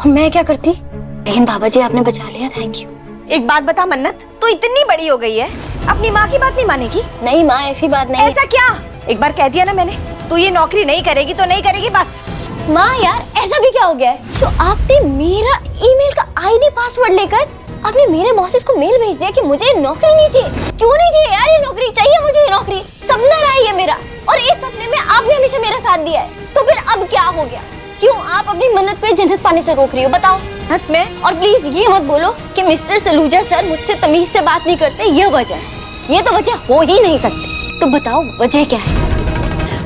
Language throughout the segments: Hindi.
और मैं क्या करती, लेकिन बाबा जी आपने बचा लिया, थैंक यू। एक बात बता मन्नत, तू इतनी बड़ी हो गई है, अपनी माँ की बात नहीं मानेगी? नहीं माँ, ऐसी बात नहीं। ऐसा क्या? एक बार कह दिया ना मैंने, तू ये नौकरी नहीं करेगी तो नहीं करेगी बस। माँ यार, ऐसा भी क्या हो गया है जो आपने मेरा ईमेल का आईडी पासवर्ड लेकर आपने मेरे बॉसेस को मेल भेज दिया कि मुझे नौकरी नहीं चाहिए। क्यों नहीं चाहिए यार, ये नौकरी चाहिए मुझे, ये नौकरी सपना रहा है ये मेरा, और इस सपने में आपने हमेशा मेरा साथ दिया है। तो फिर अब क्या हो गया? क्यों आप अपनी मन्नत को जन्नत पाने से रोक रही हो, बताओ। मत में, और प्लीज ये मत बोलो कि मिस्टर सलूजा सर मुझसे तमीज से बात नहीं करते, ये वजह है। ये तो वजह हो ही नहीं सकती। तो बताओ वजह क्या है?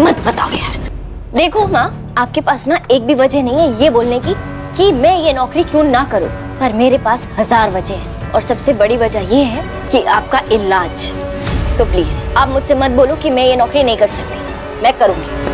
मत बताओ यार। देखो माँ, आपके पास ना एक भी वजह नहीं है ये बोलने की कि मैं ये नौकरी क्यों ना करूं, पर मेरे पास 1000 वजह है, और सबसे बड़ी वजह ये है कि आपका इलाज। तो प्लीज आप मुझसे मत बोलो कि मैं ये नौकरी नहीं कर सकती, मैं करूंगी।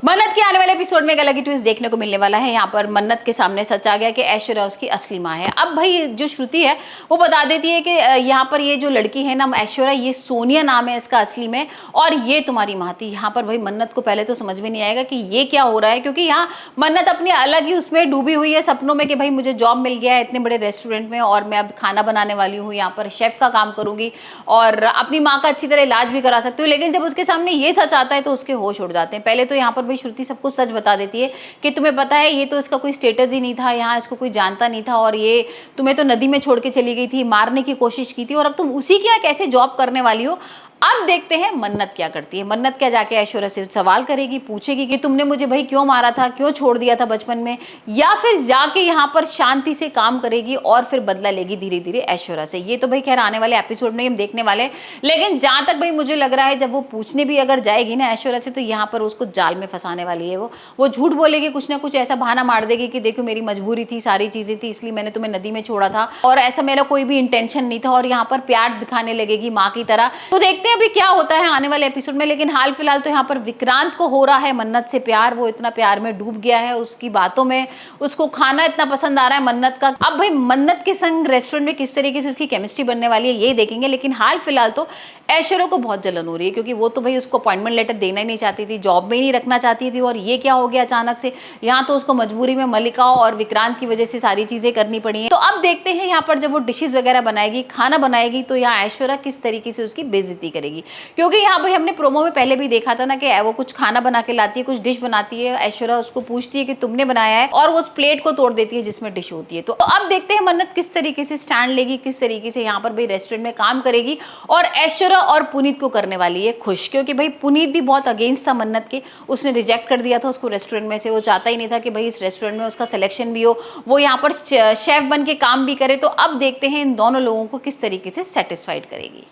मन्नत के आने वाले एपिसोड में एक अलग ही ट्विस्ट देखने को मिलने वाला है। यहाँ पर मन्नत के सामने सच आ गया कि ऐश्वर्या उसकी असली माँ है। अब भाई जो श्रुति है वो बता देती है कि यहाँ पर ये जो लड़की है ना ऐश्वर्या, ये सोनिया नाम है इसका असली में, और ये तुम्हारी माँ थी। यहाँ पर भाई मन्नत को पहले तो समझ में नहीं आएगा कि ये क्या हो रहा है, क्योंकि यहाँ मन्नत अपनी अलग ही उसमें डूबी हुई है सपनों में कि भाई मुझे जॉब मिल गया है इतने बड़े रेस्टोरेंट में, और मैं अब खाना बनाने वाली हूँ, यहाँ पर शेफ का काम करूंगी और अपनी माँ का अच्छी तरह इलाज भी करा सकती हूँ। लेकिन जब उसके सामने ये सच आता है तो उसके होश उड़ जाते हैं। पहले तो यहाँ पर श्रुति सब कुछ सच बता देती है कि तुम्हें पता है ये तो इसका कोई स्टेटस ही नहीं था, यहाँ इसको कोई जानता नहीं था, और ये तुम्हें तो नदी में छोड़ के चली गई थी, मारने की कोशिश की थी, और अब तुम उसी के यहाँ कैसे जॉब करने वाली हो। अब देखते हैं मन्नत क्या करती है। मन्नत क्या जाके ऐश्वर्या से सवाल करेगी, पूछेगी कि तुमने मुझे भाई क्यों मारा था, क्यों छोड़ दिया था बचपन में, या फिर जाके यहाँ पर शांति से काम करेगी और फिर बदला लेगी धीरे धीरे ऐश्वर्या से। ये तो भाई खैर आने वाले एपिसोड में हम देखने वाले, लेकिन जहां तक भाई मुझे लग रहा है जब वो पूछने भी अगर जाएगी ना ऐश्वर्या से, तो यहाँ पर उसको जाल में फंसाने वाली है। वो झूठ बोलेगी, कुछ ना कुछ ऐसा बहाना मार देगी कि देखो मेरी मजबूरी थी, सारी चीजें थी, इसलिए मैंने तुम्हें नदी में छोड़ा था, और ऐसा मेरा कोई भी इंटेंशन नहीं था, और यहाँ पर प्यार दिखाने लगेगी माँ की तरह। तो देखते हैं अभी क्या होता है आने वाले एपिसोड में। लेकिन हाल फिलहाल तो यहाँ पर विक्रांत को हो रहा है मन्नत से प्यार, वो इतना प्यार में डूब गया है उसकी बातों में, उसको खाना इतना पसंद आ रहा है मन्नत का। अब भाई मन्नत के संग रेस्टोरेंट में किस तरीके से उसकी केमिस्ट्री बनने वाली है ये देखेंगे। लेकिन हाल फिलहाल तो ऐश्वर्या को बहुत जलन हो रही है, क्योंकि वो तो भाई उसको अपॉइंटमेंट लेटर देना ही नहीं चाहती थी, जॉब में ही नहीं रखना चाहती थी, और ये क्या हो गया अचानक से। यहाँ तो उसको मजबूरी में मलिका और विक्रांत की वजह से सारी चीजें करनी पड़ी हैं। तो अब देखते हैं यहाँ पर जब वो डिशेस वगैरह बनाएगी, खाना बनाएगी, तो यहाँ ऐश्वर्या किस तरीके से उसकी बेइज्जती करेगी। क्योंकि यहाँ भाई हमने प्रोमो में पहले भी देखा था ना कि वो कुछ खाना बना के लाती है, कुछ डिश बनाती है, ऐश्वर्या उसको पूछती है कि तुमने बनाया है, और वो उस प्लेट को तोड़ देती है जिसमें डिश होती है। तो अब देखते हैं मन्नत किस तरीके से स्टैंड लेगी, किस तरीके से यहाँ पर भाई रेस्टोरेंट में काम करेगी, और ऐश्वर्या और पुनीत को करने वाली है खुश। क्योंकि भाई पुनीत भी बहुत अगेंस्ट था मन्नत के, उसने रिजेक्ट कर दिया था उसको रेस्टोरेंट में से। वो चाहता ही नहीं था कि भाई इस रेस्टोरेंट में उसका सिलेक्शन भी हो, वो यहाँ पर शेफ बन के काम भी करे। तो अब देखते हैं इन दोनों लोगों को किस तरीके से सेटिस्फाइड करेगी।